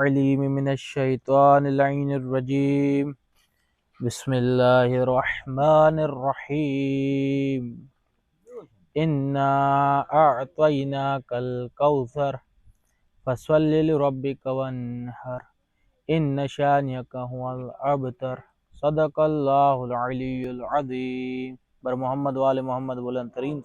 अलीम मिनश्शैतानिर्रजीम बिस्मिल्लाहिर्रहमानिर्रहीम इन्ना अअतैनाकल कौसर फसल्लि लिरब्बिका वन्हर इन्न शानियका हुवल अबतर सदक़ल्लाहुल अलीयुल अज़ीम। बर मोहम्मद वाले मोहम्मद बुलंद तरीन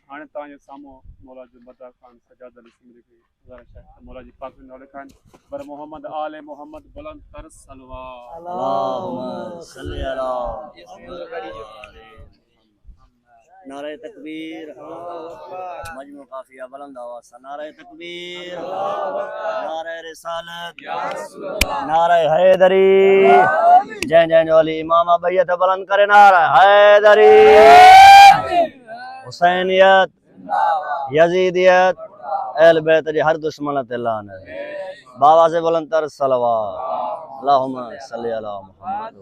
हाणे तव्हांजे साम्हूं मौला जो मदद खान सजाद अली सिमरी खे गुज़ारिश आहे त मौला जी पाक में नाले खान बर मोहम्मद आले मोहम्मद बुलंद तर सलवात अल्लाहुम्मा सल्ली अला नारे तकबीर मजमू काफिया बुलंद आवाज़ से नारे तकबीर नारे रिसालत नारे हैदरी जय जय जोली इमाम बैयत बुलंद करे नारे हैदरी हुसैनियत यजीदियत अहल बैत जी हर दुश्मन ते लानत बाबा से बुलंद तर सलवात अल्लाहुम्मा सल्ली अला मुहम्मद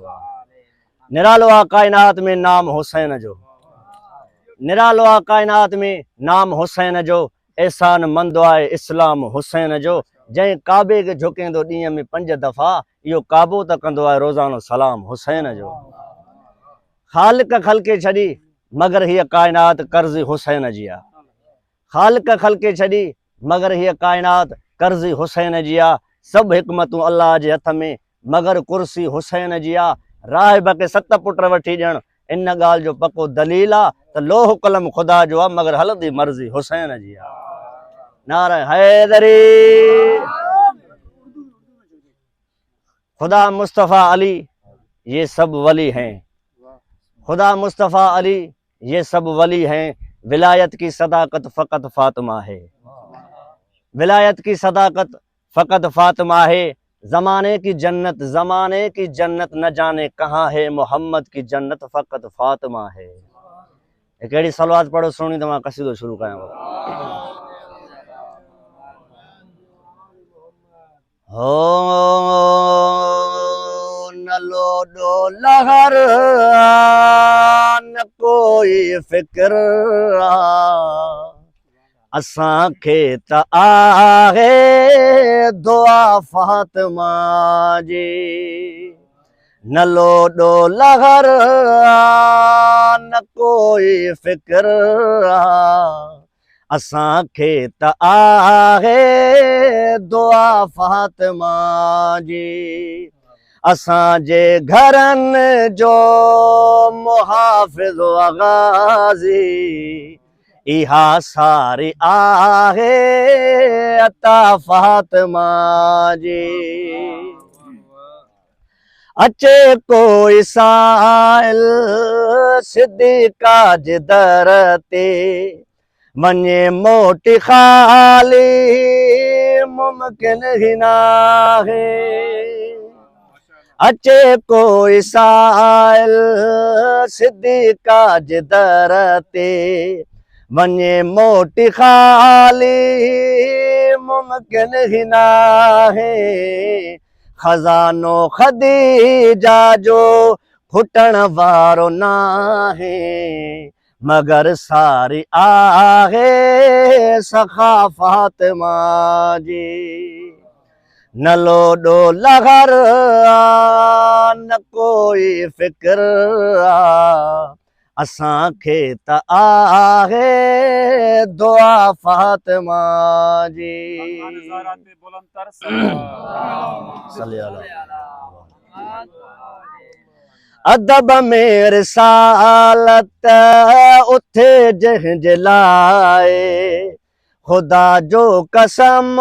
निरालो कायनात में नाम हुसैन जो निरालो कायनात में नाम हुसैन जो एहसान मंदो आहे इस्लाम हुसैन जो जै काबे के झुकेंदो ॾींहं में 5 दफ़ा इहो काबो त कंदो आहे रोज़ानो सलाम हुसैन जो ख़ालिक खलके छॾी मगर हीअ कायनात कर्ज़ी हुसैन जी आहे ख़ालिक खलके छॾी मगर हीअ कायनात कर्ज़ी हुसैन जी आहे सभु हिकमतूं अल्लाह जे हथ में मगर कुर्सी हुसैन जी आहे राहिब खे 7 पुट वठी ॾियणु इन ॻाल्हि जो पको दलील आहे त लोह कलम ख़ुदा जो आहे मगर हलंदी मर्ज़ी हुसैन जी आहे नारे हैदरी खुदा मुस्तफ़ा अली ये सब वली हैं खुदा मुस्तफ़ा अली ये सब वली हैं विलायत की सदाकत फ़कत फातिमा है विलायत की सदाकत फ़कत फातिमा है ज़माने की जन्नत न जाने कहाँ है मोहम्मद की जन्नत फ़कत फातिमा है एक अहिड़ी सलवात पढ़ो सुनी तो मां कसीदो शुरू कयां हो न लोडो लहर न कोई फिक्र असां खे त आहे दुआ फातिमा जी न लोडो लहर न कोई फिक्र असां खे त आहे दुआ फातिमा जी असांजे घरनि जो मुहाफ़िज़ गाज़ी इहा सारी आहे अता फातिमा जी अचे कोई साइल सिद्दीक़ा जे दर ते वञे मोटी ख़ाली मुमकिन ही नाहे अचे कोई साइल सिद्दीक़ा जे दर ते वञे मोटी ख़ाली मुमकिन ही नाहे खजानो खदीजा जो खुटण वारो नाहे मगर सारी आहे सखा फातिमा जी न लोडो लहर न कोई फिक्र असां खे त आहे दुआ फातिमा जी बुलंद तर सलवात अदब में रिसालत उथे जंहिंजे लाइ खुदा जो कसम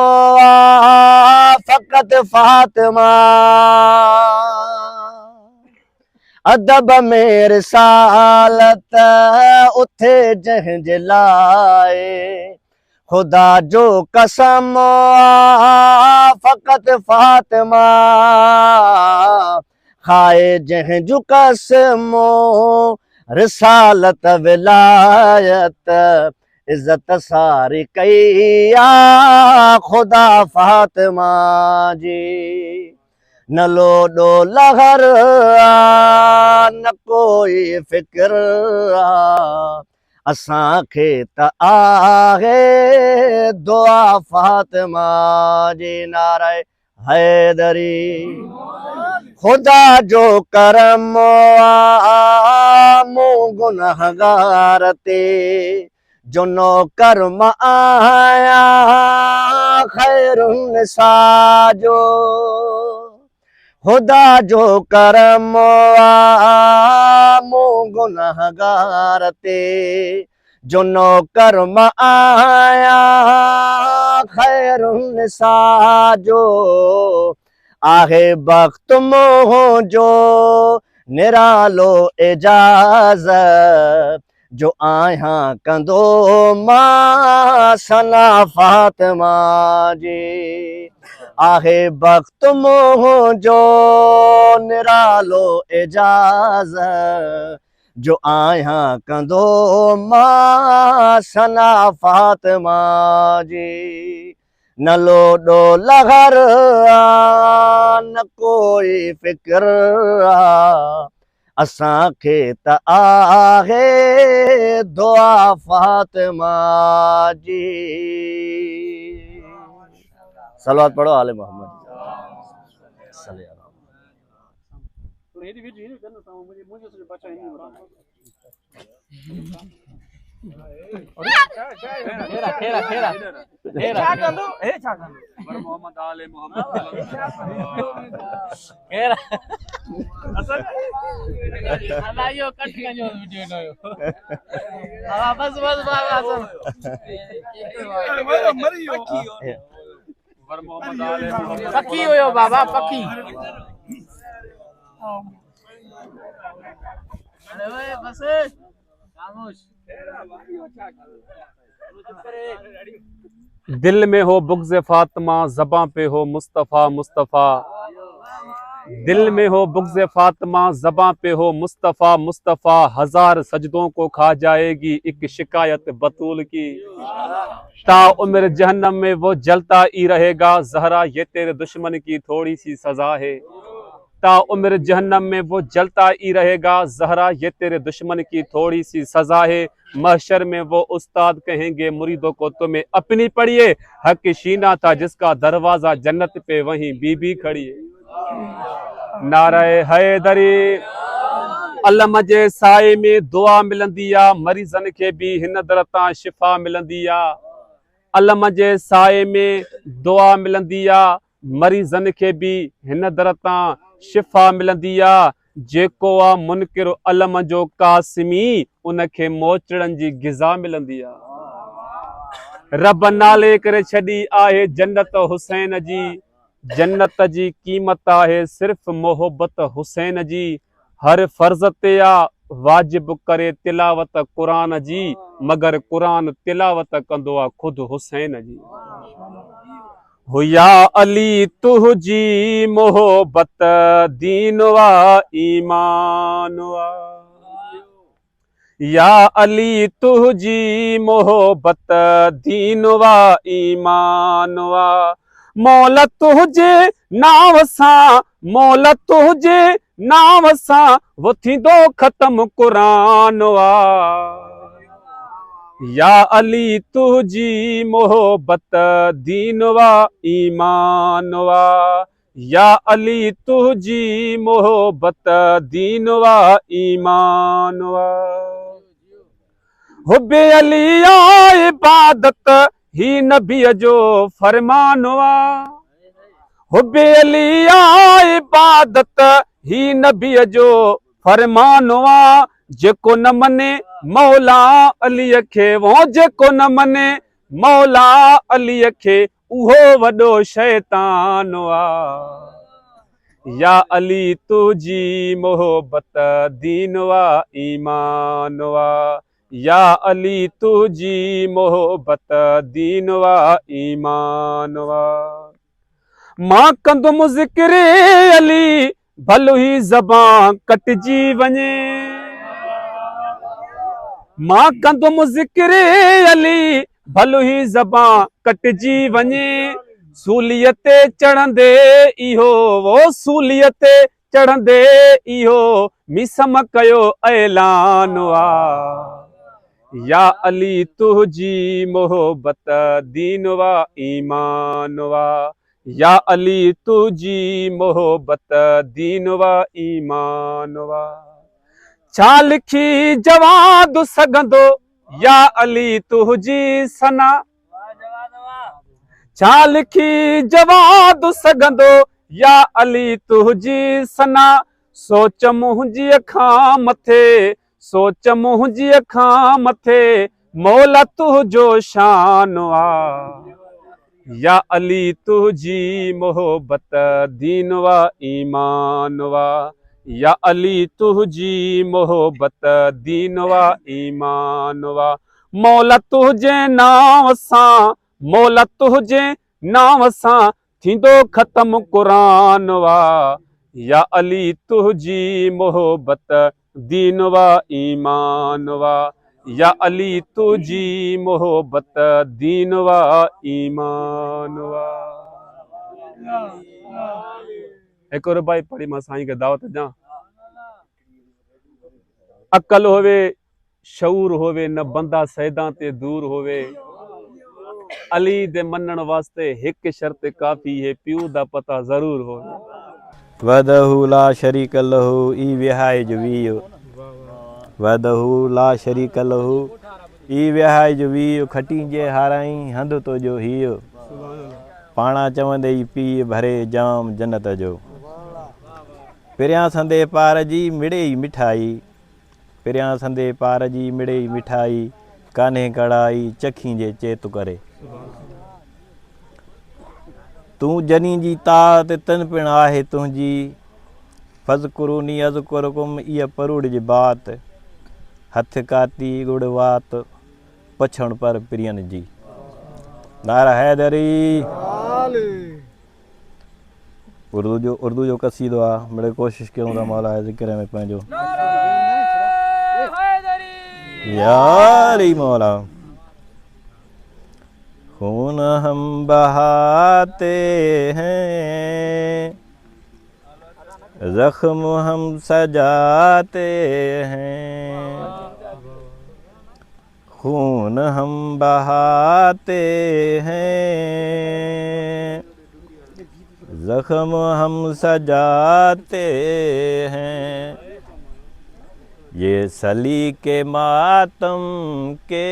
फ़कत फातिमा अदब में रिसालत उथे जंहिंजे लाइ खुदा जो कसम फ़कत फातिमा खाए जंहिं जो कसमो रिसालत विलायत इज़्ज़त सारी कई खुदा फातिमा जी न लोडो लहर न कोई फिक्र असां खे त आहे दुआ फातिमा जी नारे हैदरी खुदा जो करम मूं गुनहगार ते जो नौकर मां आया खैरुन्निसा जो खुदा जो करम मूं गुनहगार ते जो नौकर मां आया खैरुन्निसा जो आहे बख्त मुंहिंजो निरालो इजाज़त जो आहियां कंदो मां सना फातिमा जी आहे बख्त मुंहिंजो निरालो इजाज़त जो आहियां कंदो मां सना फातिमा जी न लोॾो लहर न कोई फिक्र असां खे त आहे दुआ फातिमा जी। सलवात पढ़ो आले मोहम्मद मोहम्मद आले मोहम्मद पक्की हुयो बाबा पक्की बस खामोश दिल में हो बुग़्ज़ फातिमा ज़बां पे हो मुस्तफ़ा मुस्तफ़ा दिल में हो बुग़्ज़ फातिमा ज़बां पे हो मुस्तफ़ा मुस्तफ़ा हजार सजदों को खा जाएगी एक शिकायत बतूल की ता उम्र जहन्नम में वो जलता ही रहेगा ज़हरा ये तेरे दुश्मन की थोड़ी सी सजा है ता उम्र जहन्नम में वो जलता ही रहेगा ज़हरा ये तेरे दुश्मन की थोड़ी सी सजा है महशर में वो उस्ताद कहेंगे मुरीदों को तुम्हें अपनी पढ़िए हक शीना था जिसका दरवाजा जन्नत पे वहीं बीबी खड़ी है नारे हैदरी अलम जे साए में दुआ मिलंदी आ मरीज़न खे भी हिन दर तां शिफ़ा मिलंदी आ अलम जे साए में दुआ मिलंदी आ मरीज़न खे भी हिन दर तां शिफ़ा मिलंदी आ जेको आ मुनकिर अलम जो कासिमी उनखे मोचड़न जी ग़िज़ा मिलंदी आ रब नाले करे छॾी आहे जन्नत हुसैन जी जन्नत जी क़ीमत आहे सिर्फ़ मोहब्बत हुसैन जी हर फर्ज़ ते आ वाजिब करे तिलावत क़ुरान जी मगर क़ुरान तिलावत कंदो आ ख़ुद हुसैन जी हुया अली तुझी मोहब्बत दीन वा ईमान वा या अली तुझी मोहब्बत दीन वा ईमान वा मौला तुझे नाव सां मौला तुझे नाव सां वो थींदो ख़त्म क़ुरान वा या अली तुझी मोहब्बत दीन वा ईमान वा या अली तुझी मोहब्बत दीन वा ईमान वा हुब्बे अली आ इबादत ही नबीअ जो फरमान वा हुब्बे अली आ इबादत ही नबीअ जो फरमान वा जेको न मने मौला अलीअ खे वो जेको न मने मौला अलीअ खे उहो वॾो शैतान वा या अली तुझी मोहब्बत दीन वा ईमान वा या अली तुझी मोहब्बत दीन वा ईमान वा मां कंदुमि ज़िक्र अली भलो ही ज़बान कटजी वञे मां कंदुमि ज़िक्र अली भलो ही ज़बान कटजी वञे सूलियत चढ़ंदे इहो वो सूलियत चढ़ंदे इहो मिसम कयो ऐलान वा या अली तुझी मोहब्बत दीन व ईमान वा, या अली तुझी मोहब्बत दीन व ईमान वा। छा लिखी जवाद सघंदो या अली तुझी सना, छा लिखी जवाद सघंदो या अली तुझी सना। सोच मुंहिंजी अखां मथे, सोच मुंहिंजी अखां मथे मौला तुझो शान आ। या अली तुझी मोहब्बत दीन व ईमान वा, या अली तुझी मोहब्बत दीन व ईमान वा। मौला तुझे नाम सां, मौला तुझे नाम सां थींदो ख़त्म क़ुरान वा। या अली तुझी मोहब्बत दीन व ईमान वा, या अली तुझी मोहब्बत दीन व ईमान वा। एक और भाई पढ़ी मां साईं के दावत ॾियां। अकल होवे शऊर होवे न बंदा सैदा ते दूर होवे। अली दे मनण वास्ते एक शर्त काफी है, प्यू दा पता जरूर होवे। वदहु ला शरीक लहू ई विहाय जो वीयो, वदहु ला शरीक लहू ई विहाय जो वीयो। खटी जे हाराई हंध तो जो हियो, पाणा चवंदे ई पी भरे जाम जन्नत जो। पिरियां संदे पार जी मिड़े ई मिठाई, पिरियां संदे पार जी मिड़े ई मिठाई। कान्हे कड़ाई चखी जे चेत करे, तू जनी जी तात तन पिण आहे तुंहिंजी। फज़कुरूनी अज़कुरकुम इहा परूड़ जी बात। हथ काती गुड़ वात पछण पर प्रियन जी। नारा हैदरी। उर्दू जो कसीदो आहे, बड़े कोशिश कयूं था मौला ज़िक्र में पंहिंजो यारी मौला। खून हम बहाते हैं, जख्म हम सजाते हैं। खून हम बहाते हैं, जख्म हम सजाते हैं। ये सली के मातम के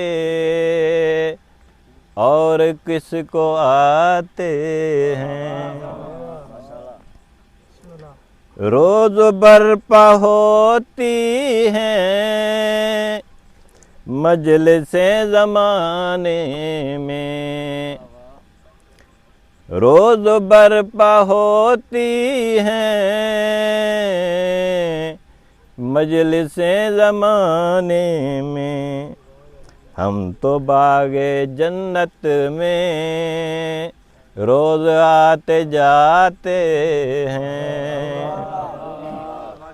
और किसको आते हैं। रोज बरपा होती हैं मजलिसें ज़माने में। रोज बरपा होती हैं मजलिसें ज़माने में। हम तो बागे जन्नत में रोज आते जाते हैं।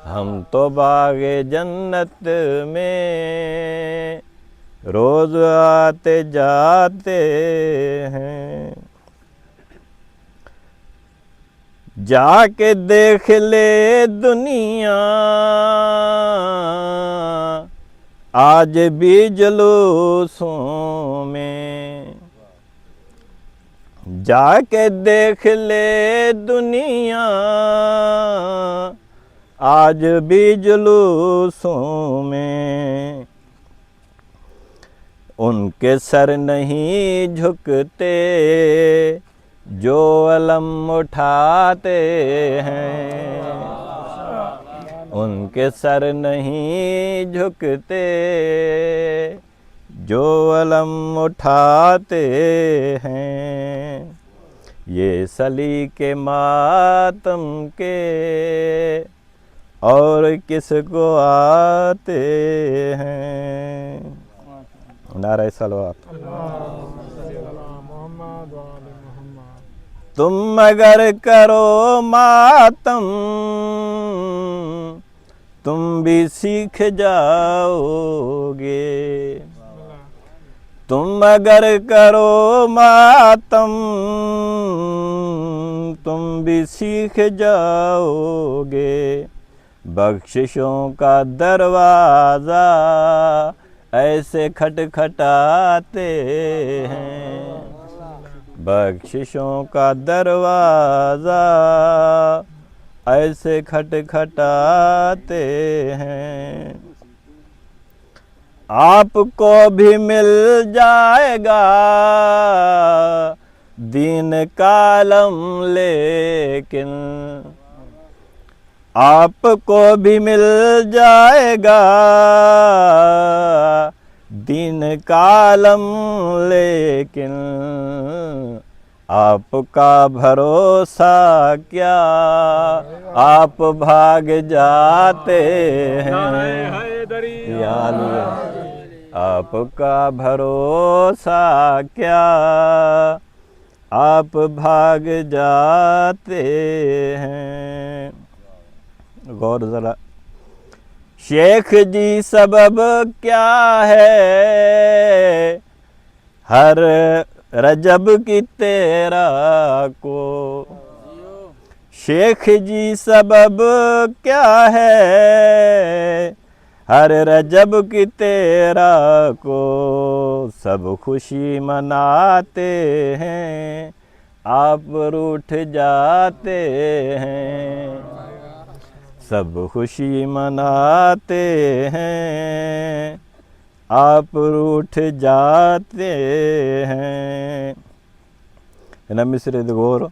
हम तो बागे जन्नत में रोज आते जाते हैं। जाके देख ले दुनिया आज भी जुलूसों में। जाके देख ले दुनिया आज भी जुलूसों में। उनके सर नहीं झुकते जो अलम उठाते हैं। उनके सर नहीं झुकते जो अलम उठाते हैं। ये सली के मातम के और किसको आते हैं। नारे सलवात। तुम अगर करो मातम तुम भी सीख जाओगे। तुम अगर करो मातम तुम भी सीख जाओगे। बख्शिशों का दरवाज़ा ऐसे खटखटाते हैं बख्शिशों का दरवाज़ा, ऐसे खटखटाते हैं। आपको भी मिल जाएगा दीन कालम, लेकिन आपको भी मिल जाएगा दीन कालम, लेकिन आपका भरोसा क्या, आप भाग जाते हैं या अल्लाह। आपका भरोसा क्या, आप भाग जाते हैं। गौर ज़रा, शेख जी सबब क्या है हर रजब की तेरा को, शेख जी सबब क्या है हर रजब की तेरा को, सब खुशी मनाते हैं आप रूठ जाते हैं, सब खुशी मनाते हैं आप रूठ जाते हैं। ना मिसरे गौर,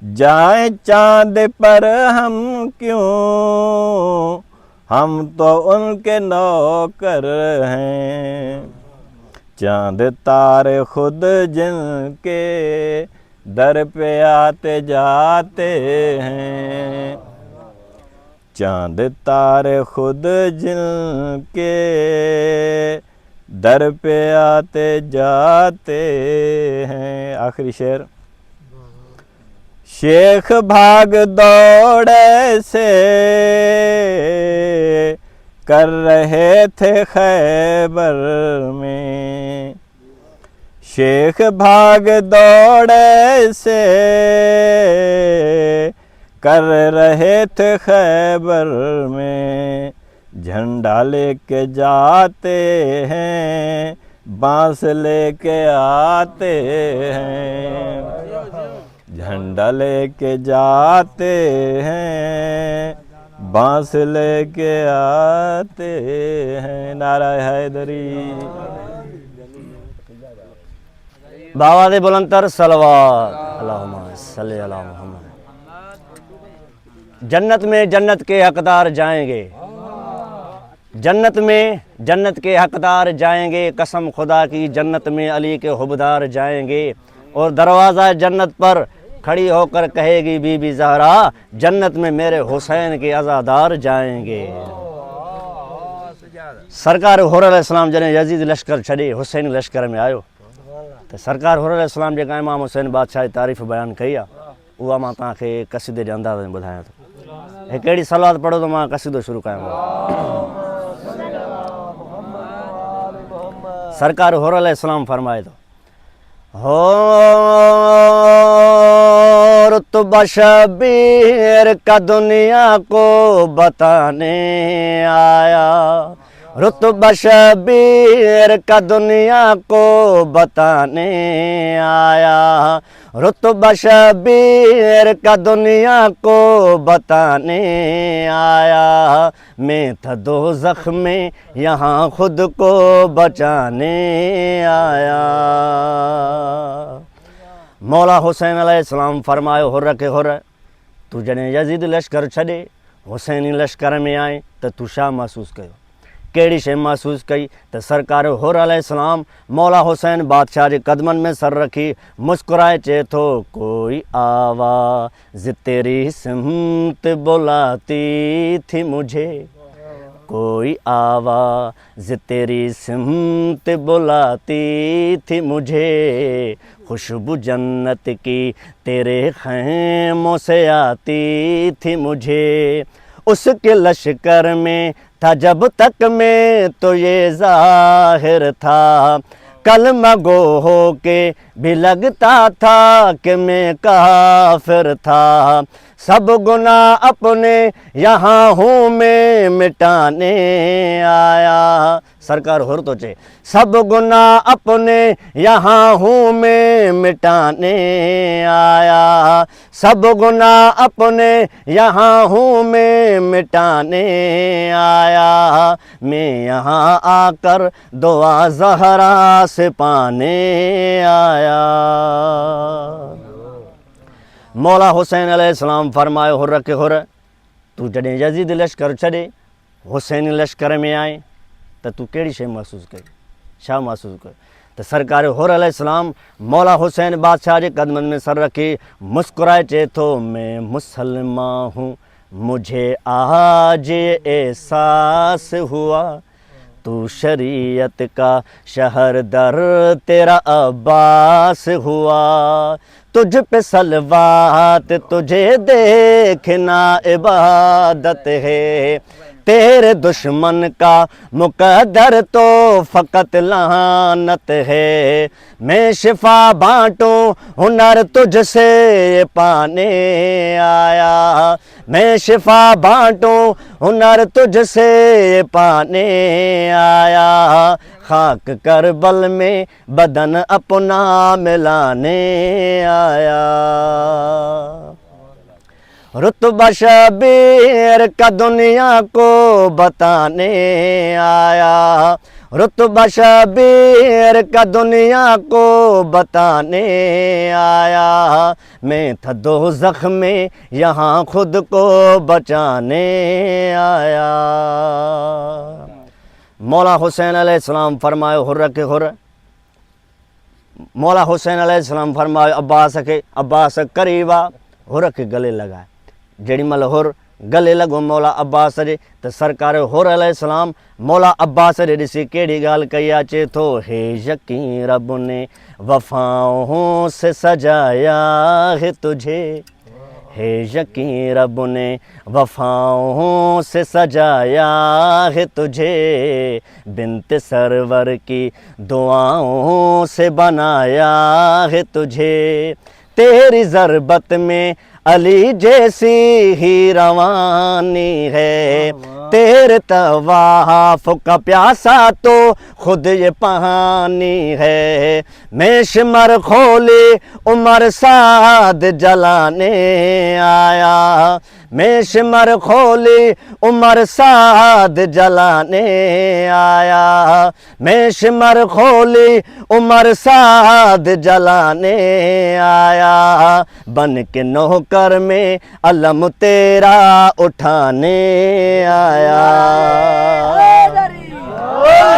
जाए चांद पर हम क्यों, हम तो उनके नौकर हैं, चांद तारे खुद जिनके दर पे आते जाते हैं, चांद तारे खुद जिनके दर पे आते जाते हैं। आखिरी शेर, शेख भाग दौड़े से कर रहे थे खैबर में, शेख भाग दौड़े से कर रहे थे खैबर में, झंडा लेके जाते हैं बांस लेके आते हैं, झंडा लेके जाते हैं बांस लेके आते हैं। नारा हैदरी। बाबा दे बुलंदतर सलवात, अल्लाहुम्मा सल्ली अला मुहम्मद। जन्नत में जन्नत के हकदार जाएंगे, जन्नत में जन्नत के हकदार जाएंगे, कसम खुदा की जन्नत में अली के हुबदार जाएंगे, और दरवाज़ा जन्नत पर खड़ी होकर कहेगी बीबी ज़हरा, जन्नत में मेरे हुसैन के अज़ादार जाएंगे। सरकार हुर अलैहिस्सलाम जने यजीद लश्कर छॾे हुसैन लश्कर में आयो, तो सरकार हुर अलैहिस्सलाम जेका इमाम हुसैन बादशाह जी तारीफ़ बयान कई आहे, उहा मां तव्हांखे क़सीदे जे अंदाज़ में ॿुधायां थो। हिकु अहिड़ी सलवात पढ़ो तो मां क़सीदो शुरू कयां। सरकार हुर अलैहिस्सलाम फरमाए तो, हो रुतबा शबीर का दुनिया को बताने आया, रुतबा शबीर का दुनिया को बताने आया, रुतबा शबीर का दुनिया को बताने आया, मैं था दोज़ख में यहाँ खुद को बचाने आया। मौला हुसैन अलैहिस्सलाम फरमायो, हुर्र के हुर्र, तू जॾहिं यज़ीद लश्कर छॾे हुसैनी लश्कर में आए त तू छा महसूस कयो, कहिड़ी शइ महसूस कई? त सरकार हुर अलैहिस्सलाम मौला हुसैन बादशाह जे कदमनि में सर रखी मुस्कुराए चए थो, कोई आवाज़ तेरी सिमत बुलाती थी मुझे, कोई आवाज़ तेरी सिमत बुलाती थी मुझे, खुशबू जन्नत की तेरे खैमों से आती थी मुझे, उसके लश्कर में था जब तक मैं तो ये ज़ाहिर था, कलमा गो हो के भी लगता था कि मैं काफिर था, सब गुनाह अपने यहाँ हूँ मैं मिटाने आया। सरकार होर तो चे, सब गुनाह अपने यहाँ हूँ मैं मिटाने आया। सब गुनाह अपने यहाँ हूँ मैं मिटाने आया। मैं यहाँ आकर दुआ ज़हरा से पाने आया। मौला हुसैन अलैहिस्सलाम फरमाए, हुर्र के हुर्र, तू जॾहिं यज़ीद लश्कर छॾे हुसैन लश्कर में आए त तू कहिड़ी शइ महसूस कई, छा महसूस कयो? त सरकार हुर अलैहिस्सलाम मौला हुसैन बादशाह जे कदमनि में सर रखी मुस्कुराए चए थो, मैं मुसलमान हूँ, मुझे आज एहसास हुआ, तू शरीयत का शहरदर तेरा अब्बास हुआ। तुझ पे सलवात तुझे देखना इबादत है, तेरे दुश्मन का मुकद्दर तो फ़कत लानत है। मैं शिफा बांटूं हुनर तुझसे पाने आया। मैं शिफा बांटूं हुनर तुझसे पाने आया। खाक करबल में बदन अपना मिलाने आया। रुतबा शबीर का दुनिया को बताने आया। रुतबा शबीर का दुनिया को बताने आया। मैं था दोज़ख में यहाँ खुद को बचाने आया। मौला हुसैन अलैहिस्सलाम फरमाए, हुर्र के हुर्र, मौला हुसैन अलैहिस्सलाम फरमाए अब्बास खे, अब्बास करीबा हुर्र के गले लगाए। जेड़ी मल हुर गले लगो मौला अब्बास जे त सरकार हुर अलैहिस्सलाम मौला अब्बास जे ॾिसी कहिड़ी ॻाल्हि कई आहे, चए थो, हे यकीन रब ने वफ़ाओं से सजाया है तुझे, हे यकीन रब ने वफ़ाओं से सजाया है तुझे, बिन्त सरवर की दुआओं से बनाया है तुझे। तेरी ज़रबत में अली जैसी ही रवानी है, तेरे तवाफ का प्यासा तो खुद ये पानी है। मैं शिमर खोली उमर साद जलाने आया। मैं शिमर खोली उमर साद जलाने आया। मैं शिमर खोली उमर साद जलाने आया। बन के नौकर में अलम तेरा उठाने आया।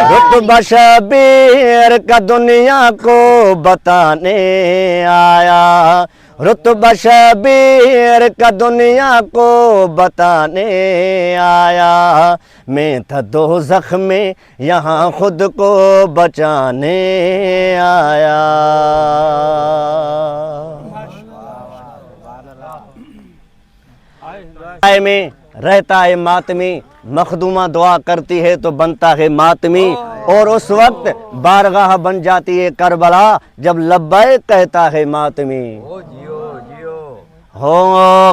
रुतबा शबीर का दुनिया को बताने आया। रुतबा शबीर का दुनिया को बताने आया। मैं था दोज़ख में यहाँ खुद को बचाने आया। में रहता है मातमी, मखदूमा दुआ करती है तो बनता है मातमी, और उस वक्त बारगाह बन जाती है करबला जब लब्बैक कहता है मातमी। हो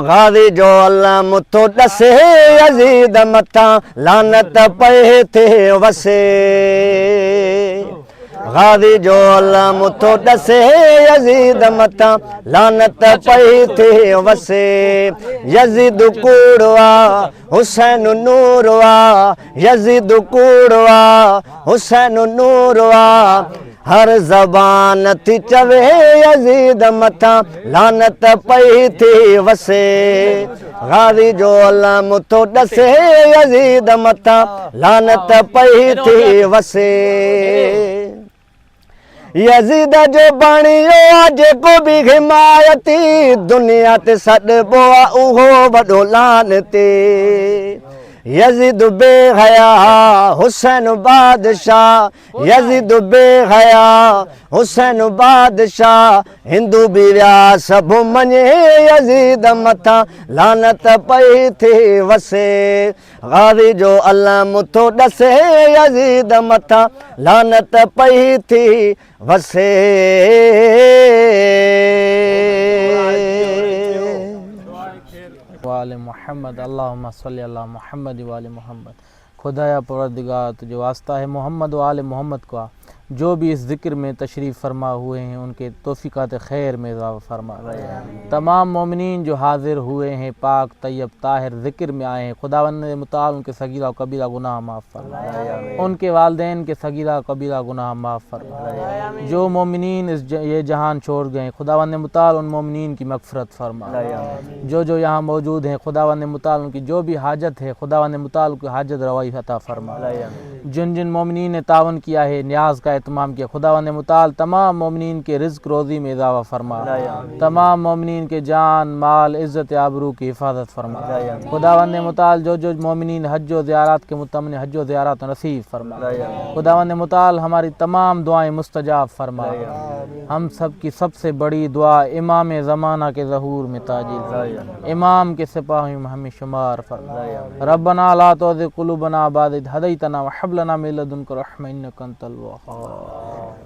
गाज़ी जो अल्लाह मुथो डसे यज़ीद मथा लानत पए थे वसे। गाज़ी जो अल्लाह मुथो डसे यज़ीद मथा लानत पई थे वसे। यज़ीद कूड़वा हुसैन नूरवा, यज़ीद कूड़वा हुसैन नूरवा, हर ज़बान थी चवे यज़ीद मथा लानत पई थी वसे। गाज़ी जो अल्लाह मुथो डसे यज़ीद मथा लानत पई थी वसे। यज़ीद जो बणियो जेको बि हिमायती दुनिया ते सॾबो आहे उहो वॾो लानती। यज़ीद बेहया हुसैन बादशाह, यज़ीद बेहया हुसैन बादशाह, हिंदू बि विया सभु मञे यज़ीद मथा लानत पई थी वसे। गाज़ी जो अल्लाह मुथो डसे यज़ीद मथा लानत पई थी वसे। मोहम्मद अल्लाहुम्मा सल्ली अला मोहम्मद व आले मोहम्मद। खुदाया परवरदिगार तुझे वास्ता है मोहम्मद व आले मोहम्मद का, जो भी इस ज़िक्र में तशरीफ़ फरमा हुए हैं उनके तौफ़ीक़ात खैर में इज़ाफ़ा फरमा। तमाम मोमिनीन जो हाज़िर हुए हैं पाक तैयब ताहिर ज़िक्र में आए हैं, खुदावंद मुताल उनके सगीरा और कबीरा गुनाह माफ़ फरमा, उनके वालिदैन के सगीरा कबीरा गुनाह माफ़ फरमा। जो मोमिनीन ये जहान छोड़ गए खुदावंद मुताल उन मोमिनीन की मग़फ़िरत फरमा। जो यहाँ मौजूद हैं खुदावंद मुताल उनकी जो भी हाजत है खुदावंद मुताल की हाजत रवाई अता फरमा। जिन जिन मोमिनीन ने तावन किया है न्याज का एहतमाम किया खुदावंद मुताल तमाम मोमिनीन के रिज़्क़ रोज़ी में इज़ाफ़ा फरमा। तमाम मोमिनीन के जान माल इज़्ज़त आबरू की हिफाजत फरमा। खुदावंद मुताल जो मोमिनीन हज व ज़ियारत के मुतमन्नी हज व ज़ियारत नसीब फरमा। खुदावंद मुताल हमारी तमाम दुआएं मुस्तजाब फरमा। हम सब की सबसे बड़ी दुआ इमाम ज़माना के ज़हूर में ताजिल इमाम के सिपाही में हमें शुमार फरमा। रब्बना ला तुज़िग़ क़ुलूबना बअद इज़ हदैतना व हब लना मिन लदुनका रहमह इन्नका अंतल वहाब।